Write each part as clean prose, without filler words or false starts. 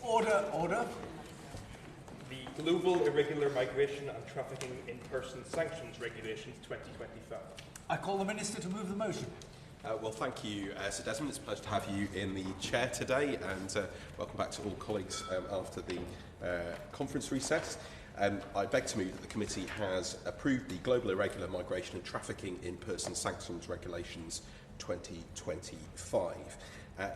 Order, order. The Global Irregular Migration and Trafficking in Persons Sanctions Regulations 2025. I call the Minister to move the motion. Well, thank you, Sir Desmond. It's a pleasure to have you in the chair today, and welcome back to all colleagues after the conference recess. I beg to move that the committee has approved the Global Irregular Migration and Trafficking in Persons Sanctions Regulations 2025.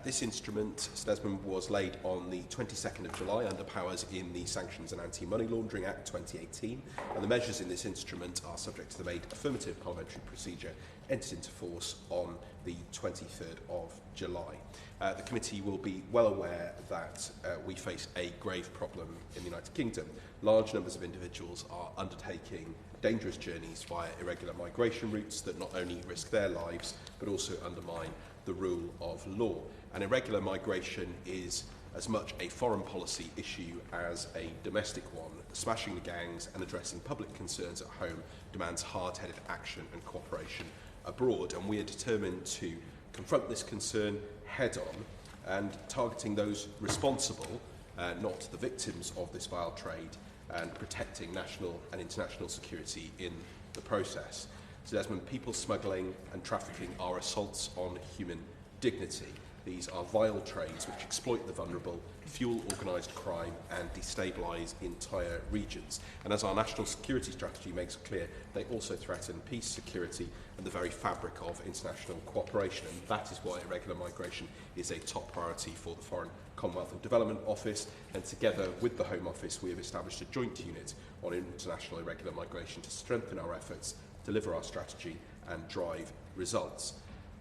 This instrument, Sir Desmond, was laid on the 22nd of July under powers in the Sanctions and Anti-Money Laundering Act 2018, and the measures in this instrument are subject to the made affirmative parliamentary procedure entered into force on the 23rd of July. The committee will be well aware that we face a grave problem in the United Kingdom. Large numbers of individuals are undertaking dangerous journeys via irregular migration routes that not only risk their lives but also undermine the rule of law. And irregular migration is as much a foreign policy issue as a domestic one. Smashing the gangs and addressing public concerns at home demands hard-headed action and cooperation abroad, and we are determined to confront this concern head-on and targeting those responsible, not the victims of this vile trade, and protecting national and international security in the process. So Desmond, people smuggling and trafficking are assaults on human dignity. These are vile trades which exploit the vulnerable, fuel organised crime and destabilise entire regions. And as our national security strategy makes clear, they also threaten peace, security and the very fabric of international cooperation. And that is why irregular migration is a top priority for the Foreign, Commonwealth and Development Office. And together with the Home Office, we have established a joint unit on international irregular migration to strengthen our efforts, deliver our strategy and drive results.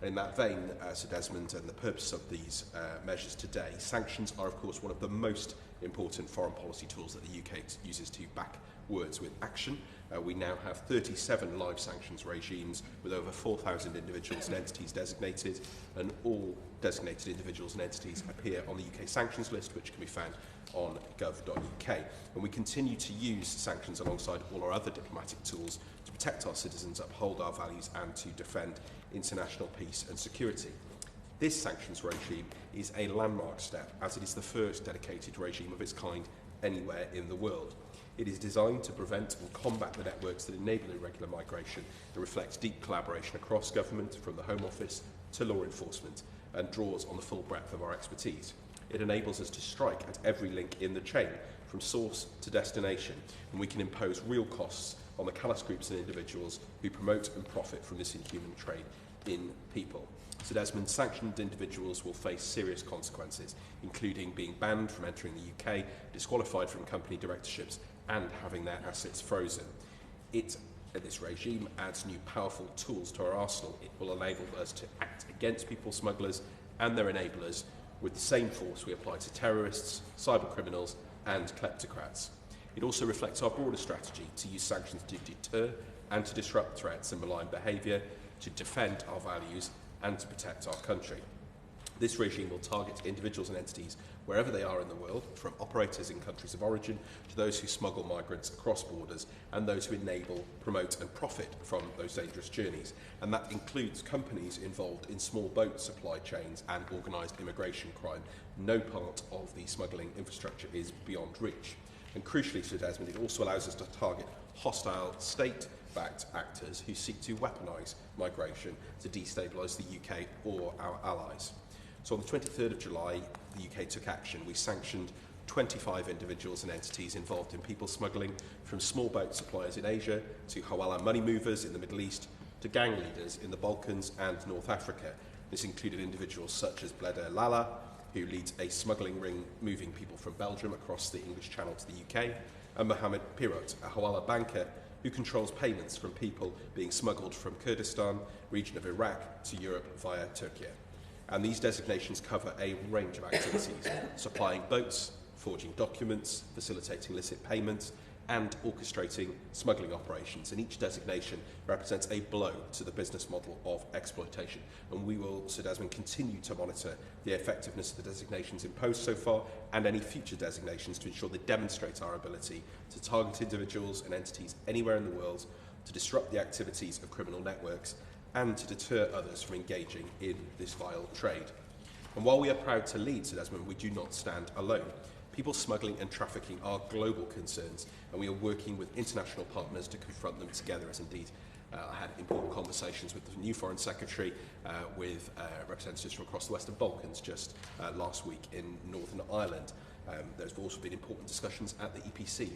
In that vein, Sir Desmond, and the purpose of these measures today, sanctions are of course one of the most important foreign policy tools that the UK uses to back words with action. We now have 37 live sanctions regimes with over 4,000 individuals and entities designated, and all designated individuals and entities appear on the UK sanctions list, which can be found on gov.uk. And we continue to use sanctions alongside all our other diplomatic tools to protect our citizens, uphold our values and to defend international peace and security. This sanctions regime is a landmark step, as it is the first dedicated regime of its kind anywhere in the world. It is designed to prevent and combat the networks that enable irregular migration and reflects deep collaboration across government, from the Home Office to law enforcement, and draws on the full breadth of our expertise. It enables us to strike at every link in the chain, from source to destination, and we can impose real costs on the callous groups and individuals who promote and profit from this inhuman trade in people. So Desmond, sanctioned individuals will face serious consequences, including being banned from entering the UK, disqualified from company directorships, and having their assets frozen. This regime adds new powerful tools to our arsenal. It will enable us to act against people smugglers and their enablers with the same force we apply to terrorists, cyber criminals, and kleptocrats. It also reflects our broader strategy to use sanctions to deter and to disrupt threats and malign behaviour, to defend our values and to protect our country. This regime will target individuals and entities wherever they are in the world, from operators in countries of origin to those who smuggle migrants across borders and those who enable, promote and profit from those dangerous journeys. And that includes companies involved in small boat supply chains and organised immigration crime. No part of the smuggling infrastructure is beyond reach. And crucially, Sir Desmond, it also allows us to target hostile state-backed actors who seek to weaponise migration to destabilise the UK or our allies. So on the 23rd of July, the UK took action. We sanctioned 25 individuals and entities involved in people smuggling, from small boat suppliers in Asia to Hawala money movers in the Middle East to gang leaders in the Balkans and North Africa. This included individuals such as Bleda Lala, who leads a smuggling ring moving people from Belgium across the English Channel to the UK, and Mohammed Pirot, a Hawala banker who controls payments from people being smuggled from Kurdistan, region of Iraq, to Europe via Turkey. And these designations cover a range of activities, supplying boats, forging documents, facilitating illicit payments, and orchestrating smuggling operations. And each designation represents a blow to the business model of exploitation. And we will, Sir Desmond, continue to monitor the effectiveness of the designations imposed so far and any future designations to ensure they demonstrate our ability to target individuals and entities anywhere in the world, to disrupt the activities of criminal networks, and to deter others from engaging in this vile trade. And while we are proud to lead, Sir Desmond, we do not stand alone. people smuggling and trafficking are global concerns, and we are working with international partners to confront them together, as indeed I had important conversations with the new Foreign Secretary, with representatives from across the Western Balkans just last week in Northern Ireland. There's also been important discussions at the EPC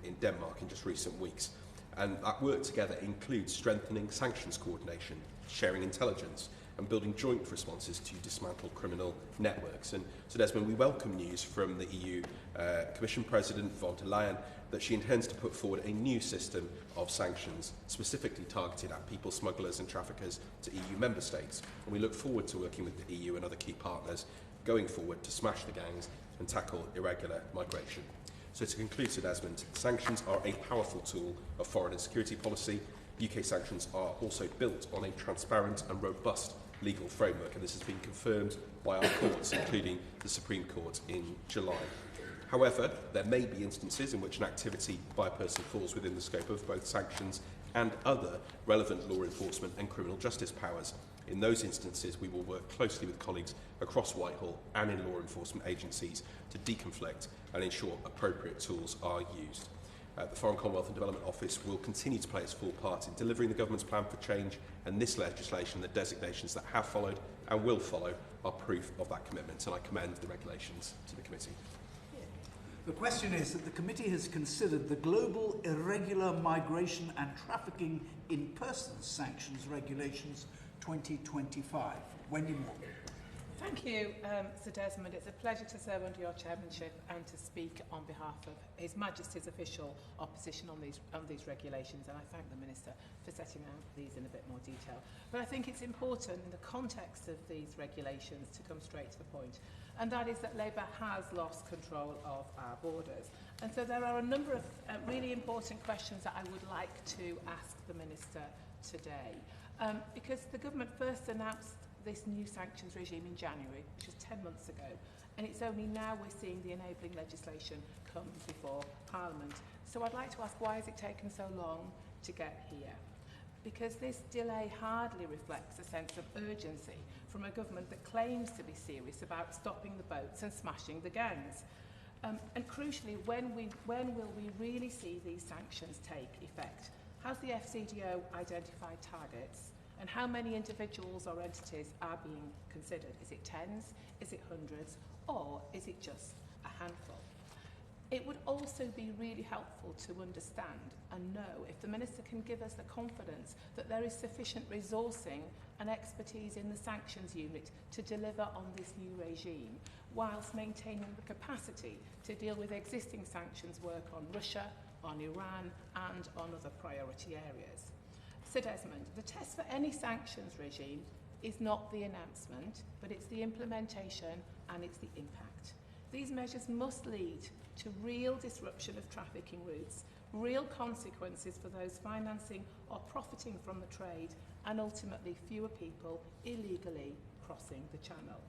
in Denmark in just recent weeks. And that work together includes strengthening sanctions coordination, sharing intelligence, and building joint responses to dismantle criminal networks. And so, Desmond, we welcome news from the EU Commission President von der Leyen that she intends to put forward a new system of sanctions specifically targeted at people smugglers and traffickers to EU member states. And we look forward to working with the EU and other key partners going forward to smash the gangs and tackle irregular migration. So to conclude, Sir Desmond, sanctions are a powerful tool of foreign and security policy. UK sanctions are also built on a transparent and robust legal framework, and this has been confirmed by our courts, including the Supreme Court in July. However, there may be instances in which an activity by a person falls within the scope of both sanctions and other relevant law enforcement and criminal justice powers. In those instances, we will work closely with colleagues across Whitehall and in law enforcement agencies to deconflict and ensure appropriate tools are used. The Foreign Commonwealth and Development Office will continue to play its full part in delivering the government's plan for change, and this legislation, the designations that have followed and will follow, are proof of that commitment, and I commend the regulations to the committee. The question is that the committee has considered the Global Irregular Migration and Trafficking in Persons Sanctions Regulations 2025. Wendy Moore. Thank you, Sir Desmond. It's a pleasure to serve under your chairmanship and to speak on behalf of His Majesty's official opposition on these regulations, and I thank the Minister for setting out these in a bit more detail. But I think it's important in the context of these regulations to come straight to the point, and that is that Labour has lost control of our borders. And so there are a number of really important questions that I would like to ask the Minister today. Because the government first announced this new sanctions regime in January, which was 10 months ago, and it's only now we're seeing the enabling legislation come before Parliament. So I'd like to ask, why has it taken so long to get here? Because this delay hardly reflects a sense of urgency from a government that claims to be serious about stopping the boats and smashing the gangs. And crucially, when will we really see these sanctions take effect? Has the FCDO identified targets? And how many individuals or entities are being considered? Is it tens? Is it hundreds? Or is it just a handful? It would also be really helpful to understand and know if the Minister can give us the confidence that there is sufficient resourcing and expertise in the sanctions unit to deliver on this new regime, whilst maintaining the capacity to deal with existing sanctions work on Russia, on Iran, and on other priority areas. Sir Desmond, the test for any sanctions regime is not the announcement, but it's the implementation and it's the impact. These measures must lead to real disruption of trafficking routes, real consequences for those financing or profiting from the trade, and ultimately fewer people illegally crossing the channel.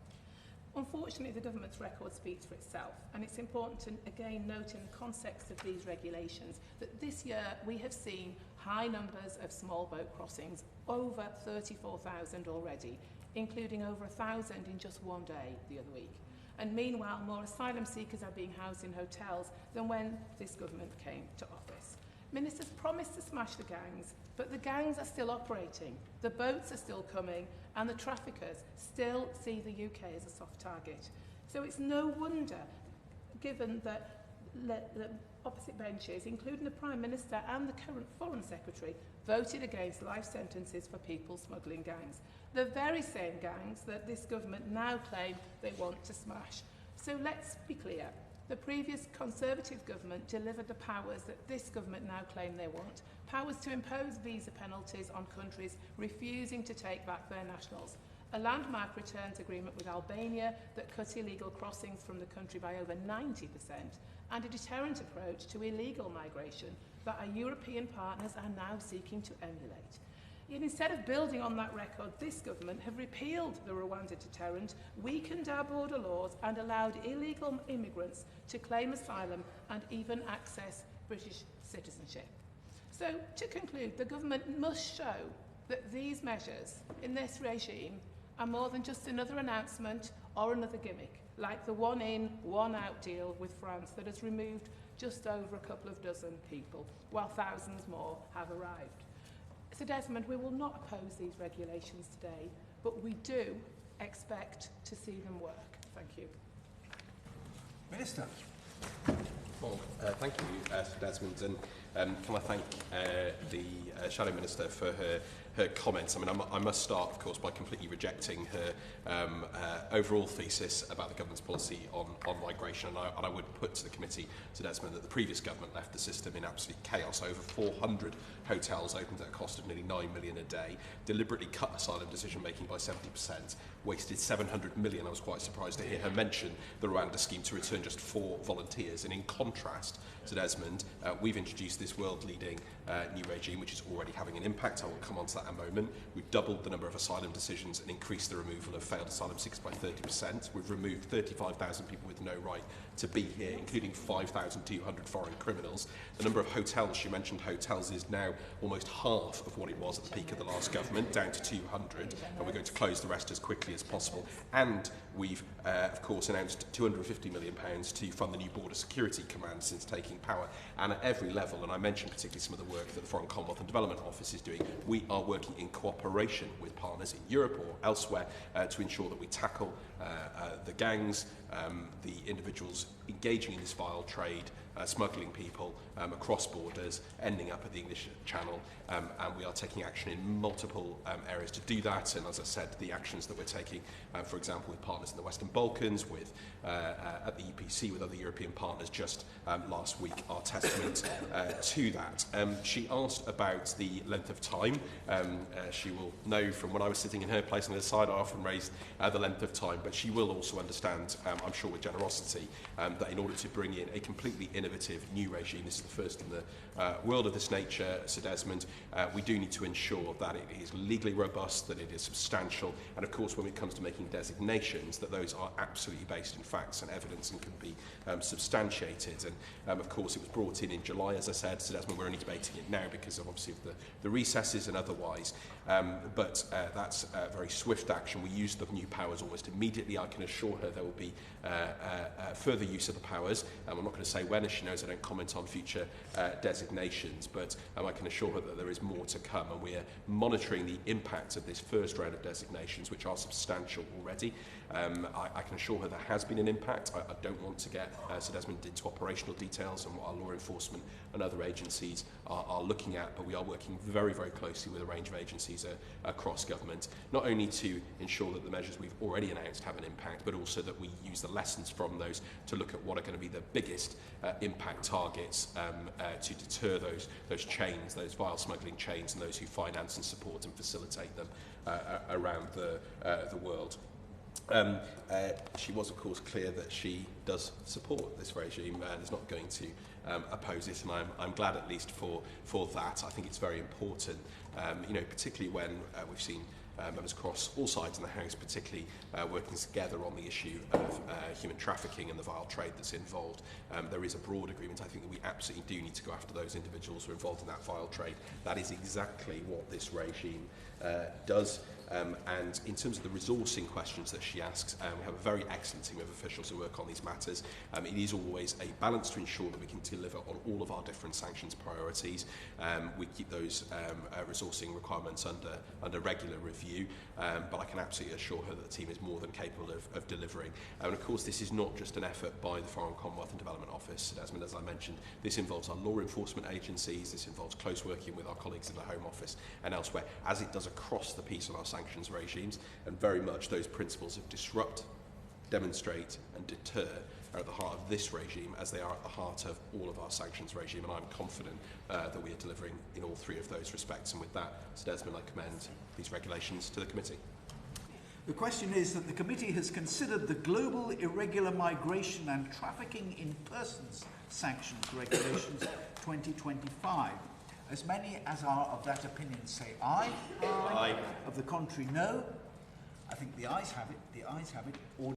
Unfortunately, the government's record speaks for itself, and it's important to again note in the context of these regulations that this year we have seen high numbers of small boat crossings, over 34,000 already, including over 1,000 in just one day the other week. And meanwhile, more asylum seekers are being housed in hotels than when this government came to office. Ministers promised to smash the gangs, but the gangs are still operating, the boats are still coming, and the traffickers still see the UK as a soft target. So it's no wonder, given that the opposite benches, including the Prime Minister and the current Foreign Secretary, voted against life sentences for people smuggling gangs. The very same gangs that this government now claim they want to smash. So let's be clear. The previous Conservative government delivered the powers that this government now claim they want, powers to impose visa penalties on countries refusing to take back their nationals, a landmark returns agreement with Albania that cut illegal crossings from the country by over 90%, and a deterrent approach to illegal migration that our European partners are now seeking to emulate. Yet instead of building on that record, this government have repealed the Rwanda deterrent, weakened our border laws, and allowed illegal immigrants to claim asylum and even access British citizenship. So, to conclude, the government must show that these measures in this regime are more than just another announcement or another gimmick, like the one-in, one-out deal with France that has removed just over a couple of dozen people, while thousands more have arrived. Sir Desmond, we will not oppose these regulations today, but we do expect to see them work. Thank you. Minister. Well, thank you, Sir Desmond, and can I thank the Shadow Minister for her comments. I mean, I must start, of course, by completely rejecting her overall thesis about the government's policy on migration. And I would put to the committee, Sir Desmond, that the previous government left the system in absolute chaos. Over 400 hotels opened at a cost of nearly $9 million a day, deliberately cut asylum decision-making by 70%, wasted $700 million. I was quite surprised to hear her mention the Rwanda scheme to return just 4 volunteers. And in contrast, Sir Desmond, we've introduced this world-leading new regime, which is already having an impact. I will come on to that in a moment. We've doubled the number of asylum decisions and increased the removal of failed asylum seekers by 30%. We've removed 35,000 people with no right to be here, including 5,200 foreign criminals. The number of hotels, she mentioned hotels, is now almost half of what it was at the peak of the last government, down to 200, and we're going to close the rest as quickly as possible. And we've, of course, announced £250 million to fund the new Border Security Command since taking power. And at every level, and I mentioned particularly some of the work that the Foreign Commonwealth and Development Office is doing, we are working in cooperation with partners in Europe or elsewhere to ensure that we tackle the gangs, the individuals engaging in this vile trade, smuggling people across borders, ending up at the English Channel, and we are taking action in multiple areas to do that. And as I said, the actions that we're taking, for example, with partners in the Western Balkans, with at the EPC, with other European partners just last week, are testament to that. She asked about the length of time. She will know from when I was sitting in her place on the side, I often raised the length of time, but she will also understand, I'm sure with generosity, that in order to bring in a completely innovative new regime, this is the first in the world of this nature, Sir Desmond, we do need to ensure that it is legally robust, that it is substantial, and of course when it comes to making designations, that those are absolutely based in facts and evidence and can be substantiated. And of course it was brought in July, as I said, Sir Desmond, we're only debating it now because of obviously of the recesses and otherwise, but that's very swift action. We use the new powers almost immediately. I can assure her there will be further use of the powers. I'm not going to say when, as she knows I don't comment on future designations, but I can assure her that there is more to come, and we are monitoring the impact of this first round of designations, which are substantial already. I can assure her there has been an impact. I don't want to get Sir Desmond into operational details and what our law enforcement and other agencies are looking at, but we are working very, very closely with a range of agencies across government, not only to ensure that the measures we've already announced have an impact, but also that we use the lessons from those to look at what are going to be the biggest impact targets to deter those chains, those vile smuggling chains, and those who finance and support and facilitate them around the world. She was, of course, clear that she does support this regime and is not going to oppose it, and I'm glad at least for that. I think it's very important, particularly when we've seen members across all sides in the House, particularly working together on the issue of human trafficking and the vile trade that's involved. There is a broad agreement, I think, that we absolutely do need to go after those individuals who are involved in that vile trade. That is exactly what this regime does. And in terms of the resourcing questions that she asks, we have a very excellent team of officials who work on these matters. It is always a balance to ensure that we can deliver on all of our different sanctions priorities. We keep those resourcing requirements under regular review, but I can absolutely assure her that the team is more than capable of delivering. And of course, this is not just an effort by the Foreign Commonwealth and Development Office, Desmond, as I mentioned. This involves our law enforcement agencies, this involves close working with our colleagues in the Home Office and elsewhere, as it does across the piece on our sanctions regimes, and very much those principles of disrupt, demonstrate and deter are at the heart of this regime, as they are at the heart of all of our sanctions regime, and I'm confident that we are delivering in all three of those respects. And with that, Sir Desmond, I commend these regulations to the committee. The question is that the committee has considered the Global Irregular Migration and Trafficking in Persons Sanctions Regulations 2025. As many as are of that opinion say aye. Aye. Of the contrary, no. I think the ayes have it. The ayes have it.